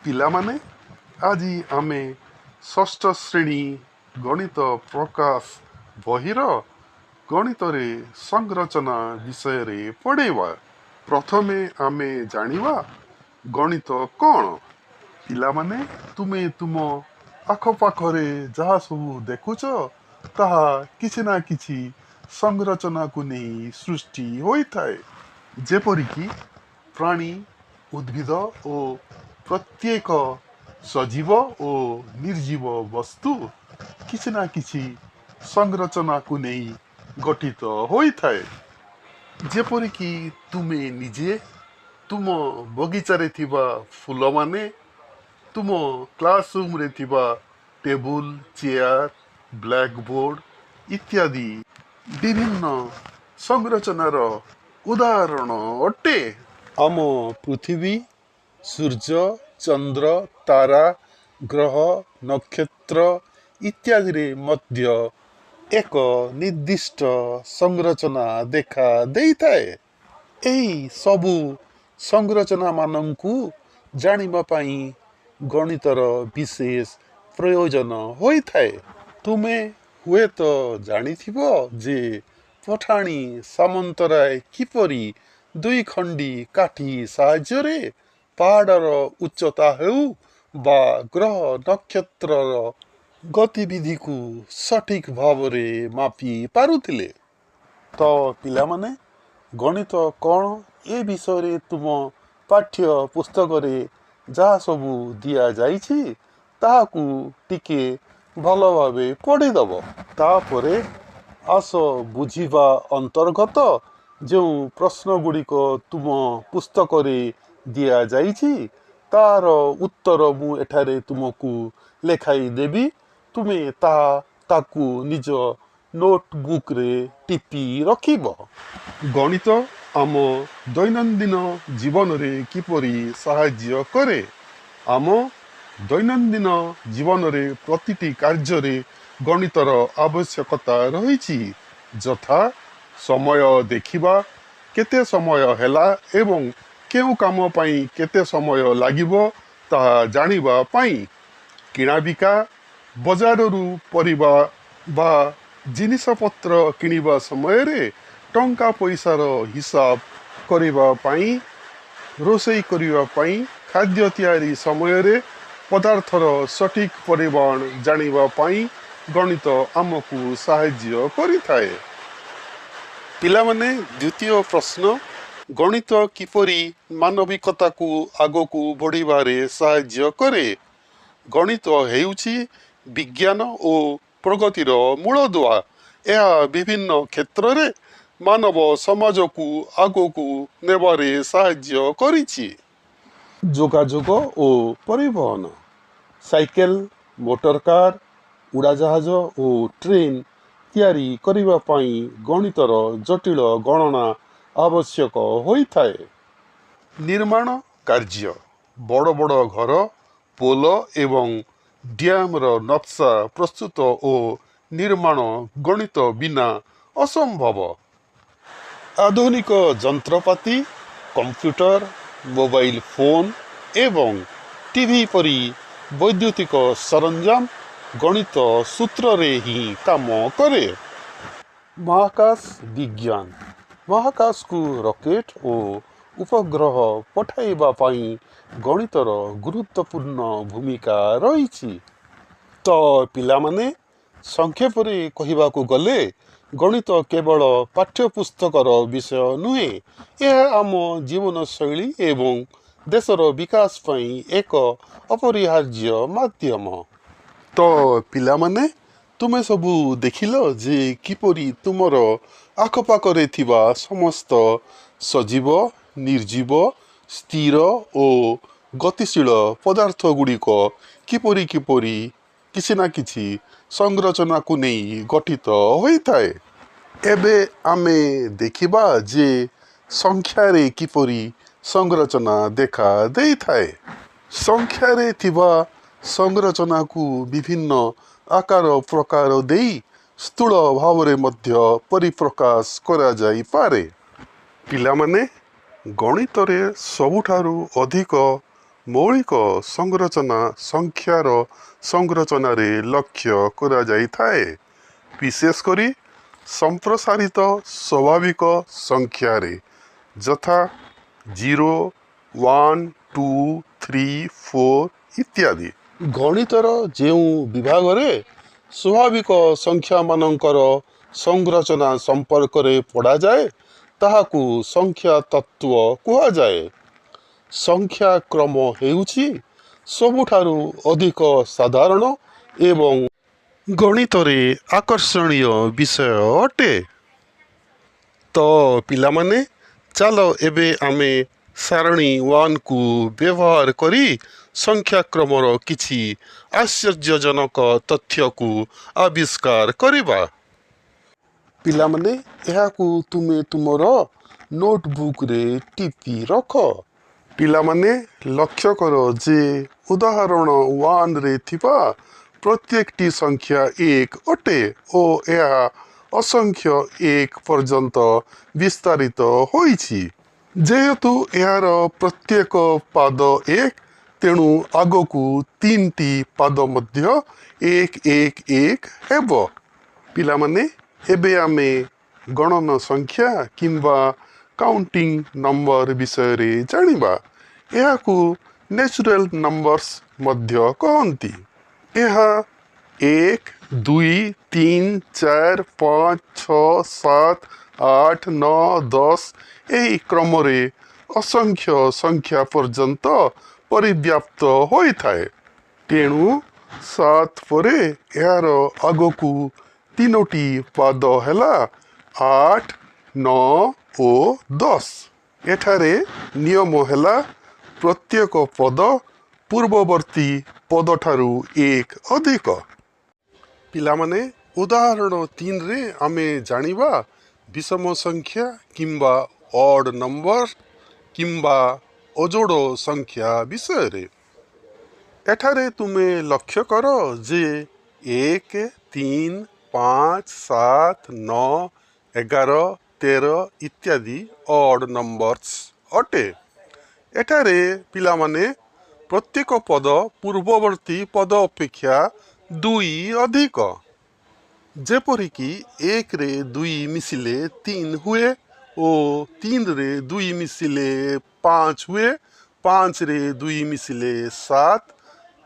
ପିଲାମାନେ ଆଜି ଆମେ ଷଷ୍ଠ ଶ୍ରେଣୀ ଗଣିତ ପ୍ରକାଶ ବହିର ଗଣିତରେ ସଂରଚନା ବିଷୟରେ ପଢ଼େଇବା। ପ୍ରଥମେ ଆମେ ଜାଣିବା ଗଣିତ କ'ଣ। ପିଲାମାନେ ତୁମେ ତୁମ ଆଖପାଖରେ ଯାହା ସବୁ ଦେଖୁଛ ତାହା କିଛି ନା କିଛି ସଂରଚନାକୁ ନେଇ ସୃଷ୍ଟି ହୋଇଥାଏ। ଯେପରିକି ପ୍ରାଣୀ, ଉଦ୍ଭିଦ ଓ ପ୍ରତ୍ୟେକ ସଜୀବ ଓ ନିର୍ଜୀବ ବସ୍ତୁ କିଛି ନା କିଛି ସଂରଚନାକୁ ନେଇ ଗଠିତ ହୋଇଥାଏ। ଯେପରିକି ତୁମେ ନିଜେ ତୁମ ବଗିଚାରେ ଥିବା ଫୁଲମାନେ, ତୁମ କ୍ଲାସରୁମ୍ରେ ଥିବା ଟେବୁଲ, ଚେୟାର, ବ୍ଲାକବୋର୍ଡ ଇତ୍ୟାଦି ବିଭିନ୍ନ ସଂରଚନାର ଉଦାହରଣ ଅଟେ। ଆମ ପୃଥିବୀ, ସୂର୍ଯ୍ୟ, ଚନ୍ଦ୍ର, ତାରା, ଗ୍ରହ, ନକ୍ଷତ୍ର ଇତ୍ୟାଦିରେ ମଧ୍ୟ ଏକ ନିର୍ଦ୍ଦିଷ୍ଟ ସଂରଚନା ଦେଖା ଦେଇଥାଏ। ଏହି ସବୁ ସଂରଚନାମାନଙ୍କୁ ଜାଣିବା ପାଇଁ ଗଣିତର ବିଶେଷ ପ୍ରୟୋଜନ ହୋଇଥାଏ। ତୁମେ ହୁଏତ ଜାଣିଥିବ ଯେ ପଠାଣି ସାମନ୍ତରାୟ କିପରି ଦୁଇ ଖଣ୍ଡି କାଠି ସାହାଯ୍ୟରେ ପାହାଡ଼ର ଉଚ୍ଚତା ହେଉ ବା ଗ୍ରହ ନକ୍ଷତ୍ରର ଗତିବିଧିକୁ ସଠିକ୍ ଭାବରେ ମାପି ପାରୁଥିଲେ। ତ ପିଲାମାନେ, ଗଣିତ କ'ଣ ଏ ବିଷୟରେ ତୁମ ପାଠ୍ୟ ପୁସ୍ତକରେ ଯାହା ସବୁ ଦିଆଯାଇଛି ତାହାକୁ ଟିକେ ଭଲ ଭାବେ ପଢ଼ିଦେବ। ତାପରେ ଆସ ବୁଝିବା ଅନ୍ତର୍ଗତ ଯେଉଁ ପ୍ରଶ୍ନ ଗୁଡ଼ିକ ତୁମ ପୁସ୍ତକରେ ଦିଆଯାଇଛି ତାହାର ଉତ୍ତର ମୁଁ ଏଠାରେ ତୁମକୁ ଲେଖାଇ ଦେବି। ତୁମେ ତାକୁ ନିଜ ନୋଟବୁକ୍ରେ ଟିପି ରଖିବ। ଗଣିତ ଆମ ଦୈନନ୍ଦିନ ଜୀବନରେ କିପରି ସାହାଯ୍ୟ କରେ? ଆମ ଦୈନନ୍ଦିନ ଜୀବନରେ ପ୍ରତିଟି କାର୍ଯ୍ୟରେ ଗଣିତର ଆବଶ୍ୟକତା ରହିଛି। ଯଥା ସମୟ ଦେଖିବା, କେତେ ସମୟ ହେଲା ଏବଂ କେଉଁ କାମ ପାଇଁ କେତେ ସମୟ ଲାଗିବ ତାହା ଜାଣିବା ପାଇଁ, କିଣାବିକା, ବଜାରରୁ ପରିବା ବା ଜିନିଷପତ୍ର କିଣିବା ସମୟରେ ଟଙ୍କା ପଇସାର ହିସାବ କରିବା ପାଇଁ, ରୋଷେଇ କରିବା ପାଇଁ, ଖାଦ୍ୟ ତିଆରି ସମୟରେ ପଦାର୍ଥର ସଠିକ୍ ପରିମାଣ ଜାଣିବା ପାଇଁ ଗଣିତ ଆମକୁ ସାହାଯ୍ୟ କରିଥାଏ। ପିଲାମାନେ, ଦ୍ୱିତୀୟ ପ୍ରଶ୍ନ, ଗଣିତ କିପରି ମାନବିକତାକୁ ଆଗକୁ ବଢ଼ିବାରେ ସାହାଯ୍ୟ କରେ? ଗଣିତ ହେଉଛି ବିଜ୍ଞାନ ଓ ପ୍ରଗତିର ମୂଳଦୁଆ। ଏହା ବିଭିନ୍ନ କ୍ଷେତ୍ରରେ ମାନବ ସମାଜକୁ ଆଗକୁ ନେବାରେ ସାହାଯ୍ୟ କରିଛି। ଯୋଗାଯୋଗ ଓ ପରିବହନ, ସାଇକେଲ, ମୋଟର କାର, ଉଡ଼ାଜାହାଜ ଓ ଟ୍ରେନ ତିଆରି କରିବା ପାଇଁ ଗଣିତର ଜଟିଳ ଗଣନା ଆବଶ୍ୟକ ହୋଇଥାଏ। ନିର୍ମାଣ କାର୍ଯ୍ୟ, ବଡ଼ ବଡ଼ ଘର, ପୋଲ ଏବଂ ଡ୍ୟାମର ନକ୍ସା ପ୍ରସ୍ତୁତ ଓ ନିର୍ମାଣ ଗଣିତ ବିନା ଅସମ୍ଭବ। ଆଧୁନିକ ଯନ୍ତ୍ରପାତି, କମ୍ପ୍ୟୁଟର, ମୋବାଇଲ ଫୋନ ଏବଂ ଟିଭି ପରି ବୈଦ୍ୟୁତିକ ସରଞ୍ଜାମ ଗଣିତ ସୂତ୍ରରେ ହିଁ କାମ କରେ। ମହାକାଶ ବିଜ୍ଞାନ, ମହାକାଶକୁ ରକେଟ ଓ ଉପଗ୍ରହ ପଠାଇବା ପାଇଁ ଗଣିତର ଗୁରୁତ୍ୱପୂର୍ଣ୍ଣ ଭୂମିକା ରହିଛି। ତ ପିଲାମାନେ, ସଂକ୍ଷେପରେ କହିବାକୁ ଗଲେ ଗଣିତ କେବଳ ପାଠ୍ୟପୁସ୍ତକର ବିଷୟ ନୁହେଁ, ଏହା ଆମ ଜୀବନଶୈଳୀ ଏବଂ ଦେଶର ବିକାଶ ପାଇଁ ଏକ ଅପରିହାର୍ଯ୍ୟ ମାଧ୍ୟମ। ତ ପିଲାମାନେ, ତୁମେ ସବୁ ଦେଖିଲ ଯେ କିପରି ତୁମର ଆଖପାଖରେ ଥିବା ସମସ୍ତ ସଜୀବ, ନିର୍ଜୀବ, ସ୍ଥିର ଓ ଗତିଶୀଳ ପଦାର୍ଥ ଗୁଡ଼ିକ କିପରି କିଛି ନା କିଛି ସଂରଚନାକୁ ନେଇ ଗଠିତ ହୋଇଥାଏ। ଏବେ ଆମେ ଦେଖିବା ଯେ ସଂଖ୍ୟାରେ କିପରି ସଂରଚନା ଦେଖା ଦେଇଥାଏ। ସଂଖ୍ୟାରେ ଥିବା ସଂରଚନାକୁ ବିଭିନ୍ନ ଆକାର ପ୍ରକାର ଦେଇ ସ୍ଥୂଳ ଭାବରେ ମଧ୍ୟ ପରିପ୍ରକାଶ କରାଯାଇପାରେ। ପିଲାମାନେ, ଗଣିତରେ ସବୁଠାରୁ ଅଧିକ ମୌଳିକ ସଂରଚନା ସଂଖ୍ୟାର ସଂରଚନାରେ ଲକ୍ଷ୍ୟ କରାଯାଇଥାଏ। ବିଶେଷ କରି ସମ୍ପ୍ରସାରିତ ସ୍ୱାଭାବିକ ସଂଖ୍ୟାରେ ଯଥା 0, 1, 2, 3, 4 ଇତ୍ୟାଦି। ଗଣିତର ଯେଉଁ ବିଭାଗରେ ସ୍ୱାଭାବିକ ସଂଖ୍ୟାମାନଙ୍କର ସଂରଚନା ସମ୍ପର୍କରେ ପଢ଼ାଯାଏ ତାହାକୁ ସଂଖ୍ୟା ତତ୍ତ୍ୱ କୁହାଯାଏ। ସଂଖ୍ୟା କ୍ରମ ହେଉଛି ସବୁଠାରୁ ଅଧିକ ସାଧାରଣ ଏବଂ ଗଣିତରେ ଆକର୍ଷଣୀୟ ବିଷୟ ଅଟେ। ତ ପିଲାମାନେ, ଚାଲ ଏବେ ଆମେ ସାରଣୀ 1କୁ ବ୍ୟବହାର କରି ସଂଖ୍ୟାକ୍ରମର କିଛି ଆଶ୍ଚର୍ଯ୍ୟଜନକ ତଥ୍ୟକୁ ଆବିଷ୍କାର କରିବା। ପିଲାମାନେ, ଏହାକୁ ତୁମେ ତୁମର ନୋଟବୁକ୍ରେ ଟିପି ରଖ। ପିଲାମାନେ ଲକ୍ଷ୍ୟ କର ଯେ ଉଦାହରଣ 1ରେ ଥିବା ପ୍ରତ୍ୟେକଟି ସଂଖ୍ୟା 1 ଅଟେ ଓ ଏହା ଅସଂଖ୍ୟ 1 ପର୍ଯ୍ୟନ୍ତ ବିସ୍ତାରିତ ହୋଇଛି। ଯେହେତୁ ଏହାର ପ୍ରତ୍ୟେକ ପାଦ 1, ତେଣୁ ଆଗକୁ 3ଟି ପାଦ ମଧ୍ୟ 1, 1, 1 ହେବ। ପିଲାମାନେ, ଏବେ ଆମେ ଗଣନ ସଂଖ୍ୟା କିମ୍ବା କାଉଣ୍ଟିଂ ନମ୍ବର ବିଷୟରେ ଜାଣିବା। ଏହାକୁ ନ୍ୟାଚୁରାଲ ନମ୍ବର୍ସ ମଧ୍ୟ କହନ୍ତି। ଏହା 1, 2, 3, 4, 5, 6, 7, 8, 9, 10 ଏହି କ୍ରମରେ ଅସଂଖ୍ୟ ସଂଖ୍ୟା ପର୍ଯ୍ୟନ୍ତ ପରିବ୍ୟାପ୍ତ ହୋଇଥାଏ। ତେଣୁ 7 ପରେ ଏହାର ଆଗକୁ 3ଟି ପାଦ ହେଲା 8, 9 ଓ 10। ଏଠାରେ ନିୟମ ହେଲା ପ୍ରତ୍ୟେକ ପଦ ପୂର୍ବବର୍ତ୍ତୀ ପଦଠାରୁ 1 ଅଧିକ। ପିଲାମାନେ, ଉଦାହରଣ 3ରେ ଆମେ ଜାଣିବା ବିଷମ ସଂଖ୍ୟା କିମ୍ବା ଅଡ୍ ନମ୍ବର କିମ୍ବା ଅଜୋଡ଼ ସଂଖ୍ୟା ବିଷୟରେ। ଏଠାରେ ତୁମେ ଲକ୍ଷ୍ୟ କର ଯେ 1, 3, 5, 7, 9, 11, 13 ଇତ୍ୟାଦି ଅଡ୍ ନମ୍ବର୍ସ ଅଟେ। ଏଠାରେ ପିଲାମାନେ ପ୍ରତ୍ୟେକ ପଦ ପୂର୍ବବର୍ତ୍ତୀ ପଦ ଅପେକ୍ଷା 2 ଅଧିକ। ଯେପରିକି 1ରେ 2 ମିଶିଲେ 3 ହୁଏ ଓ 3ରେ 2 ମିଶିଲେ 5 ହୁଏ, 5ରେ 2 ମିଶିଲେ 7,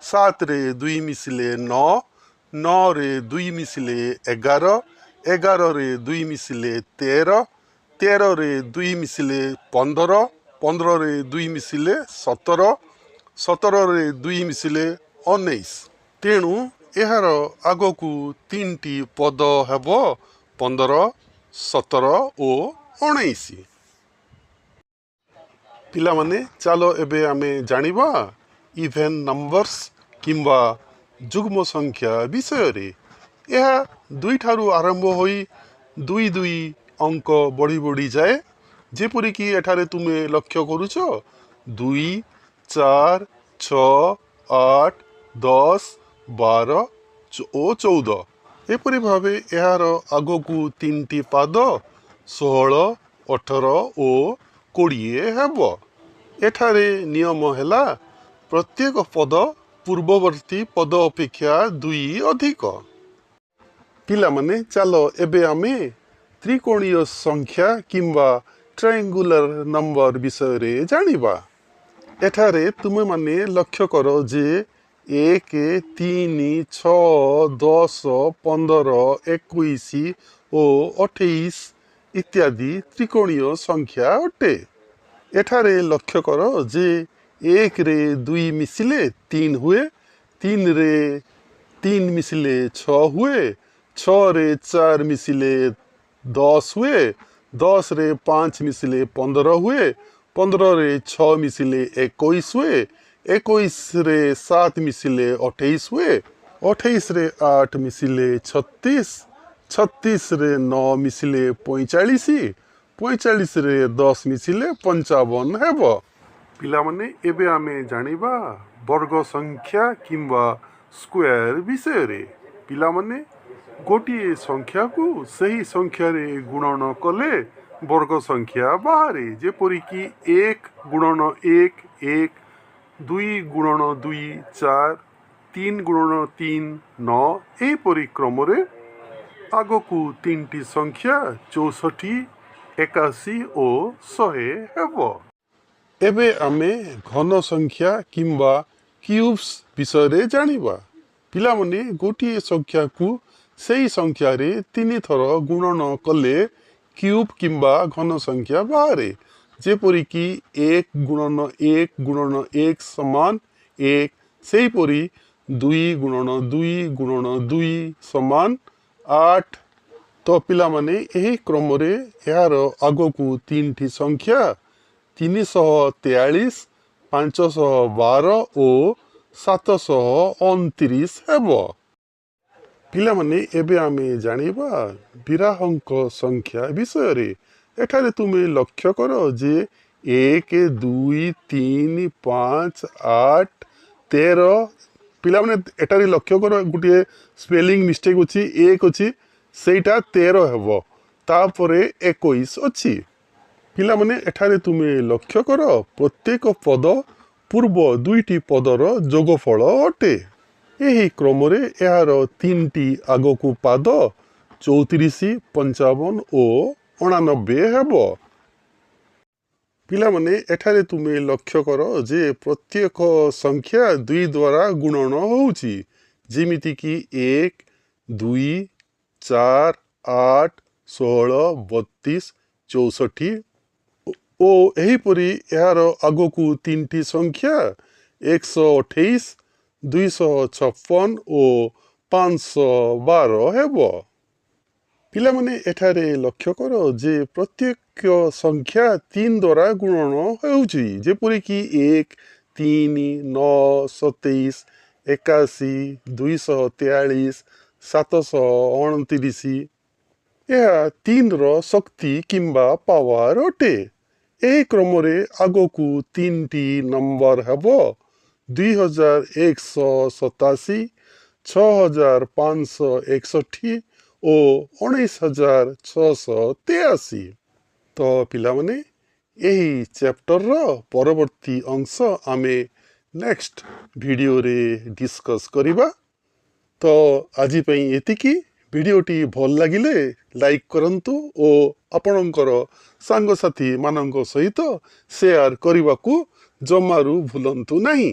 7ରେ 2 ମିଶିଲେ 9, 9ରେ 2 ମିଶିଲେ 11, 11ରେ 2 ମିଶିଲେ 13, 13ରେ 2 ମିଶିଲେ 15, 15ରେ 2 ମିଶିଲେ 17, 17ରେ 2 ମିଶିଲେ 19। ତେଣୁ ଏହାର ଆଗକୁ 3ଟି ପଦ ହେବ 15, 17 ଓ 19। ପିଲାମାନେ, ଚାଲ ଏବେ ଆମେ ଜାଣିବା ଇଭେନ୍ ନମ୍ବର୍ସ କିମ୍ବା ଯୁଗ୍ମ ସଂଖ୍ୟା ବିଷୟରେ। ଏହା 2 ଠାରୁ ଆରମ୍ଭ ହୋଇ 2 2 ଅଙ୍କ ବଢ଼ି ବଢ଼ି ଯାଏ। ଯେପରିକି ଏଠାରେ ତୁମେ ଲକ୍ଷ୍ୟ କରୁଛ 2, 4, 6, 8, 10, 12 ଓ 14। ଏପରି ଭାବେ ଏହାର ଆଗକୁ 3ଟି ପାଦ 16, 18 ଓ 20 ହେବ। ଏଠାରେ ନିୟମ ହେଲା ପ୍ରତ୍ୟେକ ପଦ ପୂର୍ବବର୍ତ୍ତୀ ପଦ ଅପେକ୍ଷା 2 ଅଧିକ। ପିଲାମାନେ, ଚାଲ ଏବେ ଆମେ ତ୍ରିକୋଣୀୟ ସଂଖ୍ୟା କିମ୍ବା ଟ୍ରାଏଙ୍ଗୁଲାର ନମ୍ବର ବିଷୟରେ ଜାଣିବା। ଏଠାରେ ତୁମେମାନେ ଲକ୍ଷ୍ୟ କର ଯେ 1, 3, 6, 10, 15, 21 ଓ 28 ଇତ୍ୟାଦି ତ୍ରିକୋଣୀୟ ସଂଖ୍ୟା ଅଟେ। ଏଠାରେ ଲକ୍ଷ୍ୟ କର ଯେ 1ରେ 2 ମିଶିଲେ 3 ହୁଏ, 3ରେ 3 ମିଶିଲେ 6 ହୁଏ, 6ରେ 4 ମିଶିଲେ 10 ହୁଏ, 10ରେ 5 ମିଶିଲେ 15 ହୁଏ, 15ରେ 6 ମିଶିଲେ 21 ହୁଏ, 21ରେ 7 ମିଶିଲେ 28 ହୁଏ, 28ରେ 8 ମିଶିଲେ 36, 36ରେ 9 ମିଶିଲେ 45, 45ରେ 10 ମିଶିଲେ 55 ହେବ। ପିଲାମାନେ, ଏବେ ଆମେ ଜାଣିବା ବର୍ଗ ସଂଖ୍ୟା କିମ୍ବା ସ୍କୋୟାର ବିଷୟରେ। ପିଲାମାନେ, ଗୋଟିଏ ସଂଖ୍ୟାକୁ ସେହି ସଂଖ୍ୟାରେ ଗୁଣନ କଲେ ବର୍ଗ ସଂଖ୍ୟା ବାହାରେ। ଯେପରିକି 1 ଗୁଣନ 1, 1, 2 ଗୁଣନ 2 4 3 ଗୁଣନ 3 9 ଏହିପରି କ୍ରମରେ ଆଗକୁ ତିନିଟି ସଂଖ୍ୟା 64 81 ଓ 100 ହେବ। ଏବେ ଆମେ ଘନ ସଂଖ୍ୟା କିମ୍ବା କ୍ୟୁବ୍ସ ବିଷୟରେ ଜାଣିବା। ପିଲାମାନେ ଗୋଟିଏ ସଂଖ୍ୟାକୁ ସେହି ସଂଖ୍ୟାରେ 3 ଥର ଗୁଣନ କଲେ କ୍ୟୁବ୍ କିମ୍ବା ଘନ ସଂଖ୍ୟା ବାହାରେ। ଯେପରିକି 1 ଗୁଣନ 1 ଗୁଣନ 1 ସମାନ 1, ସେହିପରି 2 ଗୁଣନ 2 ଗୁଣନ 2 ସମାନ 8। ତ ପିଲାମାନେ ଏହି କ୍ରମରେ ଏହାର ଆଗକୁ ତିନିଟି ସଂଖ୍ୟା 343, 512 ଓ 729 ହେବ। ପିଲାମାନେ ଏବେ ଆମେ ଜାଣିବା ବିରାହଙ୍କ ସଂଖ୍ୟା ବିଷୟରେ। ଏଠାରେ ତୁମେ ଲକ୍ଷ୍ୟ କର ଯେ 1 2 3 5 8 13। ପିଲାମାନେ ଏଠାରେ ଲକ୍ଷ୍ୟ କର ଗୋଟିଏ ସ୍ପେଲିଂ ମିଷ୍ଟେକ୍ ଅଛି, 1 ଅଛି, ସେଇଟା 13 ହେବ, ତାପରେ 21 ଅଛି। ପିଲାମାନେ ଏଠାରେ ତୁମେ ଲକ୍ଷ୍ୟ କର ପ୍ରତ୍ୟେକ ପଦ ପୂର୍ବ ଦୁଇଟି ପଦର ଯୋଗଫଳ ଅଟେ। ଏହି କ୍ରମରେ ଏହାର ତିନିଟି ଆଗକୁ ପାଦ 34, 55 ଓ 89 ହେବ। ପିଲାମାନେ ଏଠାରେ ତୁମେ ଲକ୍ଷ୍ୟ କର ଯେ ପ୍ରତ୍ୟେକ ସଂଖ୍ୟା 2 ଦ୍ୱାରା ଗୁଣନ ହେଉଛି, ଯେମିତିକି 1 2 4 8 16 32 64 ଓ ଏହିପରି ଏହାର ଆଗକୁ ତିନିଟି ସଂଖ୍ୟା 128, 256 ଓ 512 ହେବ। ପିଲାମାନେ ଏଠାରେ ଲକ୍ଷ୍ୟ କର ଯେ ପ୍ରତ୍ୟେକ ସଂଖ୍ୟା 3 ଦ୍ୱାରା ଗୁଣନ ହେଉଛି, ଯେପରିକି 1 3 9 27 81 243 729। ଏହା 3ର ଶକ୍ତି କିମ୍ବା ପାୱାର ଅଟେ। ଏହି କ୍ରମରେ ଆଗକୁ ତିନିଟି ନମ୍ବର ହେବ 2187, 6561 ଓ 19683। ତ ପିଲାମାନେ ଏହି ଚ୍ୟାପ୍ଟରର ପରବର୍ତ୍ତୀ ଅଂଶ ଆମେ ନେକ୍ସଟ ଭିଡ଼ିଓରେ ଡିସ୍କସ୍ କରିବା। ତ ଆଜି ପାଇଁ ଏତିକି। ଭିଡ଼ିଓଟି ଭଲ ଲାଗିଲେ ଲାଇକ୍ କରନ୍ତୁ ଓ ଆପଣଙ୍କର ସାଙ୍ଗସାଥୀମାନଙ୍କ ସହିତ ସେୟାର କରିବାକୁ ଜମାରୁ ଭୁଲନ୍ତୁ ନାହିଁ।